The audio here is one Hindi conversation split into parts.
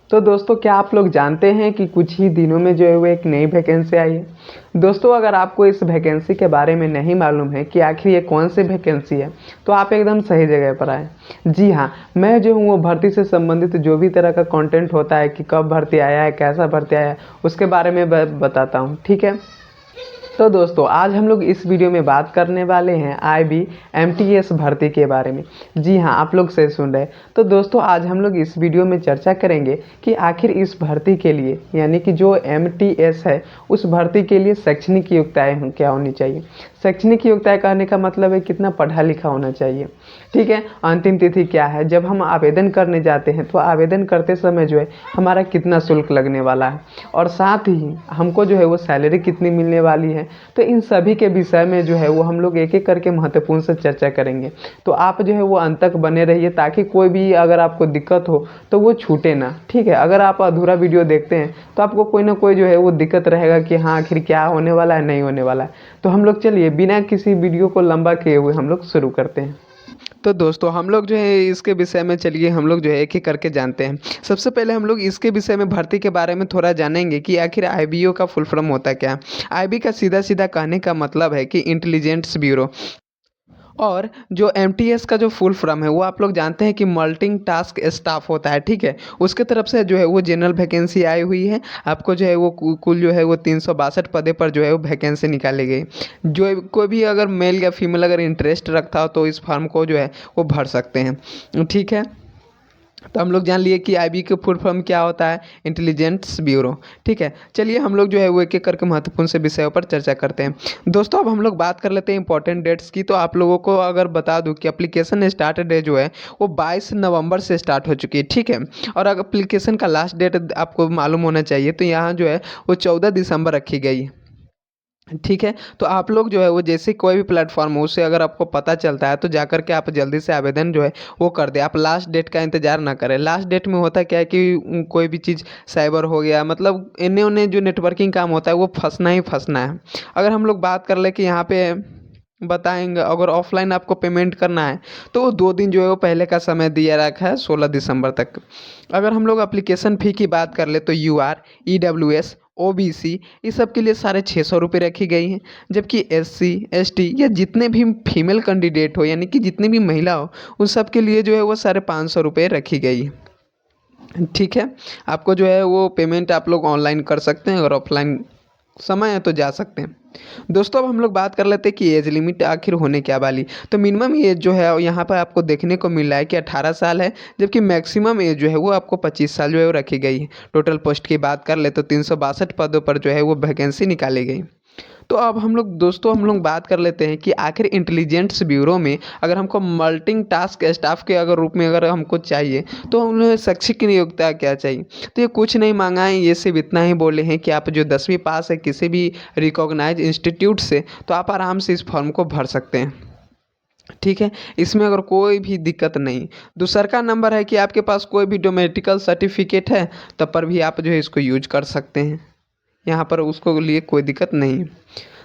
तो दोस्तों क्या आप लोग जानते हैं कि कुछ ही दिनों में जो है वो एक नई वैकेंसी आई है। दोस्तों अगर आपको इस वैकेंसी के बारे में नहीं मालूम है कि आखिर ये कौन सी वैकेंसी है तो आप एकदम सही जगह पर आए। जी हाँ, मैं जो हूँ वो भर्ती से संबंधित जो भी तरह का कंटेंट होता है कि कब भर्ती आया है, कैसा भर्ती आया है, उसके बारे में बताता हूँ। ठीक है, तो दोस्तों आज हम लोग इस वीडियो में बात करने वाले हैं IB MTS भर्ती के बारे में। जी हाँ, आप लोग सही सुन रहे हैं। तो दोस्तों आज हम लोग इस वीडियो में चर्चा करेंगे कि आखिर इस भर्ती के लिए यानी कि जो MTS है उस भर्ती के लिए शैक्षणिक योग्यताएं क्या होनी चाहिए। शैक्षणिक योग्यताएं कहने का मतलब है कितना पढ़ा लिखा होना चाहिए। ठीक है, अंतिम तिथि क्या है, जब हम आवेदन करने जाते हैं तो आवेदन करते समय जो है हमारा कितना शुल्क लगने वाला है, और साथ ही हमको जो है वो सैलरी कितनी मिलने वाली है। तो इन सभी के विषय में जो है वो हम लोग एक एक करके महत्वपूर्ण से चर्चा करेंगे। तो आप जो है वो अंत तक बने रहिए ताकि कोई भी अगर आपको दिक्कत हो तो वो छूटे ना। ठीक है, अगर आप अधूरा वीडियो देखते हैं तो आपको कोई ना कोई जो है वो दिक्कत रहेगा कि हाँ आखिर क्या होने वाला है, नहीं होने वाला है। तो हम लोग चलिए बिना किसी वीडियो को लंबा किए हुए हम लोग शुरू करते हैं। तो दोस्तों हम लोग जो है इसके विषय में चलिए हम लोग जो है एक एक करके जानते हैं। सबसे पहले हम लोग इसके विषय में भर्ती के बारे में थोड़ा जानेंगे कि आखिर IBO का फुल फॉर्म होता क्या है। IB का सीधा सीधा कहने का मतलब है कि इंटेलिजेंस ब्यूरो। और जो MTS का जो फुल फॉर्म है वो आप लोग जानते हैं कि मल्टी टास्क स्टाफ होता है। ठीक है, उसके तरफ से जो है वो जनरल वैकेंसी आई हुई है। आपको जो है वो कुल जो है वो 362 पदे पर जो है वो वैकेंसी निकाली गई। जो कोई भी अगर मेल या फीमेल अगर इंटरेस्ट रखता हो तो इस फॉर्म को जो है वो भर सकते हैं। ठीक है, तो हम लोग जान लिए कि IB के फुल फॉर्म क्या होता है, इंटेलिजेंस ब्यूरो। ठीक है, चलिए हम लोग जो है वो एक एक करके महत्वपूर्ण से विषयों पर चर्चा करते हैं। दोस्तों अब हम लोग बात कर लेते हैं इंपॉर्टेंट डेट्स की। तो आप लोगों को अगर बता दूं कि एप्लीकेशन स्टार्ट डेट जो है वो 22 नवंबर से स्टार्ट हो चुकी है। ठीक है, और अगर एप्लीकेशन का लास्ट डेट आपको मालूम होना चाहिए तो यहाँ जो है वो 14 दिसंबर रखी गई है। ठीक है, तो आप लोग जो है वो जैसे कोई भी प्लेटफॉर्म हो उससे अगर आपको पता चलता है तो जा कर के आप जल्दी से आवेदन जो है वो कर दें। आप लास्ट डेट का इंतज़ार ना करें। लास्ट डेट में होता क्या है कि कोई भी चीज़ साइबर हो गया, मतलब इन्हें उन्हें जो नेटवर्किंग काम होता है वो फंसना ही फंसना है। अगर हम लोग बात कर ले कि यहाँ पे बताएंगे अगर ऑफलाइन आपको पेमेंट करना है तो वो 2 दिन जो है वो पहले का समय दिया रखा है 16 दिसंबर तक। अगर हम लोग एप्लीकेशन फ़ी की बात कर ले तो UR EWS OBC इस सब के लिए 650 रुपये रखी गई हैं। जबकि SC ST या जितने भी फीमेल कैंडिडेट हो यानी कि जितनी भी महिला हो उन सब के लिए जो है वो 550 रुपये रखी गई है। ठीक है, आपको जो है वो पेमेंट आप लोग ऑनलाइन कर सकते हैं, अगर ऑफलाइन समय है तो जा सकते हैं। दोस्तों अब हम लोग बात कर लेते हैं कि एज लिमिट आखिर होने क्या वाली। तो मिनिमम एज जो है यहाँ पर आपको देखने को मिल रहा है कि 18 साल है, जबकि मैक्सिमम एज जो है वो आपको 25 साल जो है वो रखी गई है। टोटल पोस्ट की बात कर ले तो 362 पदों पर जो है वो वैकेंसी निकाली गई। तो अब हम लोग दोस्तों हम लोग बात कर लेते हैं कि आखिर इंटेलिजेंस ब्यूरो में अगर हमको मल्टी टास्क स्टाफ के अगर रूप में अगर हमको चाहिए तो उन्हें शैक्षिक योग्यता क्या चाहिए। तो ये कुछ नहीं मांगा है, ये सिर्फ इतना ही बोले हैं कि आप जो 10वीं पास है किसी भी रिकॉग्नाइज इंस्टीट्यूट से तो आप आराम से इस फॉर्म को भर सकते हैं। ठीक है, इसमें अगर कोई भी दिक्कत नहीं। दूसरा का नंबर है कि आपके पास कोई भी डोमेस्टिकल सर्टिफिकेट है तब पर भी आप जो है इसको यूज कर सकते हैं। यहाँ पर उसको लिए कोई दिक्कत नहीं।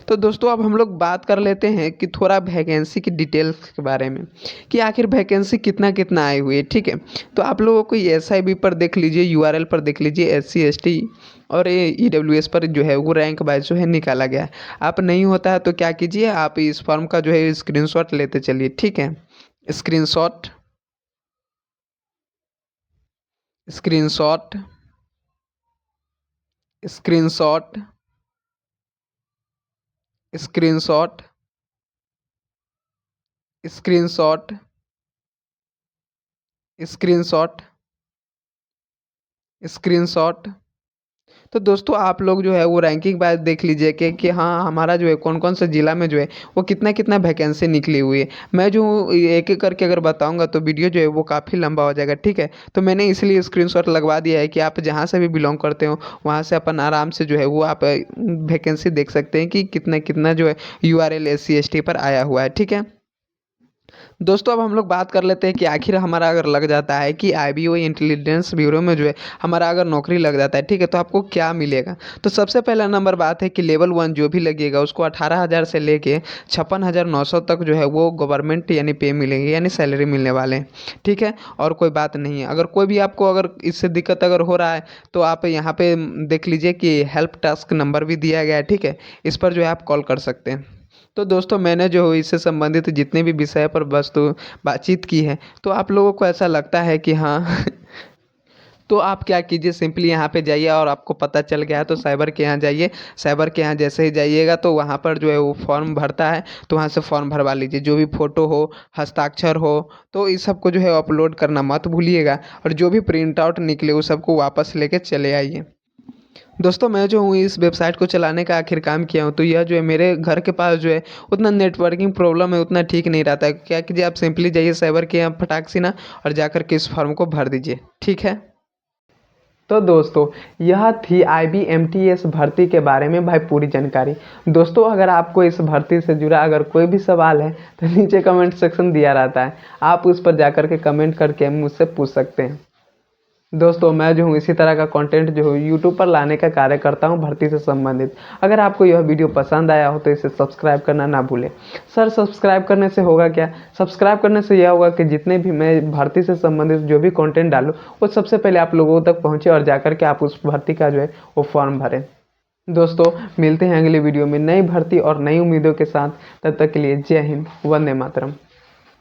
तो दोस्तों अब हम लोग बात कर लेते हैं कि थोड़ा वैकेंसी की डिटेल्स के बारे में कि आखिर वैकेंसी कितना कितना आई हुई है। ठीक है, तो आप लोगों को SIB पर देख लीजिए, URL पर देख लीजिए, SC ST और ये EWS पर जो है वो रैंक वाइज जो है निकाला गया है। आप नहीं होता है तो क्या कीजिए, आप इस फॉर्म का जो है स्क्रीनशॉट लेते चलिए। ठीक है, screenshot screenshot screenshot screenshot screenshot screenshot screenshot. तो दोस्तों आप लोग जो है वो रैंकिंग वाइज देख लीजिए कि हाँ हमारा जो है कौन कौन से ज़िला में जो है वो कितना कितना वैकेंसी निकली हुई है। मैं जो एक एक करके अगर बताऊंगा तो वीडियो जो है वो काफ़ी लंबा हो जाएगा। ठीक है, तो मैंने इसलिए स्क्रीनशॉट लगवा दिया है कि आप जहाँ से भी बिलोंग करते हो वहाँ से अपन आराम से जो है वो आप वैकेंसी देख सकते हैं कि कितना कितना जो है URL SC ST पर आया हुआ है। ठीक है, दोस्तों अब हम लोग बात कर लेते हैं कि आखिर हमारा अगर लग जाता है कि आईबीओ इंटेलिजेंस ब्यूरो में जो है हमारा अगर नौकरी लग जाता है, ठीक है, तो आपको क्या मिलेगा। तो सबसे पहला नंबर बात है कि लेवल 1 जो भी लगेगा उसको 18,000 से लेके 56,900 तक जो है वो गवर्नमेंट यानी पे मिलेंगे, यानी सैलरी मिलने वाले हैं, ठीक है। और कोई बात नहीं है। अगर कोई भी आपको अगर इससे दिक्कत अगर हो रहा है तो आप यहाँ पे देख लीजिए कि हेल्प टास्क नंबर भी दिया गया है, ठीक है। इस पर जो है आप कॉल कर सकते हैं। तो दोस्तों मैंने जो इससे संबंधित जितने भी विषय पर वस्तु बातचीत की है, तो आप लोगों को ऐसा लगता है कि हाँ तो आप क्या कीजिए, सिंपली यहाँ पे जाइए और आपको पता चल गया है तो साइबर के यहाँ जाइए। साइबर के यहाँ जैसे ही जाइएगा तो वहाँ पर जो है वो फॉर्म भरता है, तो वहाँ से फॉर्म भरवा लीजिए। जो भी फ़ोटो हो, हस्ताक्षर हो, तो इस सब को जो है अपलोड करना मत भूलिएगा। और जो भी प्रिंट आउट निकले वो सबको वापस लेके चले आइए। दोस्तों मैं जो हूँ इस वेबसाइट को चलाने का आखिर काम किया हूँ, तो यह जो है मेरे घर के पास जो है उतना नेटवर्किंग प्रॉब्लम है, उतना ठीक नहीं रहता है। क्या कीजिए, आप सिंपली जाइए साइबर के यहाँ फटाक से ना, और जाकर के इस फॉर्म को भर दीजिए, ठीक है। तो दोस्तों यह थी IBMTS भर्ती के बारे में भाई पूरी जानकारी। दोस्तों अगर आपको इस भर्ती से जुड़ा अगर कोई भी सवाल है तो नीचे कमेंट सेक्शन दिया रहता है, आप उस पर जाकर के कमेंट करके मुझसे पूछ सकते हैं। दोस्तों मैं जो हूँ इसी तरह का कंटेंट जो है यूट्यूब पर लाने का कार्य करता हूँ भर्ती से संबंधित। अगर आपको यह वीडियो पसंद आया हो तो इसे सब्सक्राइब करना ना भूलें। सर सब्सक्राइब करने से होगा क्या? सब्सक्राइब करने से यह होगा कि जितने भी मैं भर्ती से संबंधित जो भी कंटेंट डालूँ वो सबसे पहले आप लोगों तक पहुँचे और जाकर के आप उस भर्ती का जो है वो फॉर्म भरें। दोस्तों मिलते हैं अगले वीडियो में नई भर्ती और नई उम्मीदों के साथ। तब तक के लिए जय हिंद, वंदे मातरम।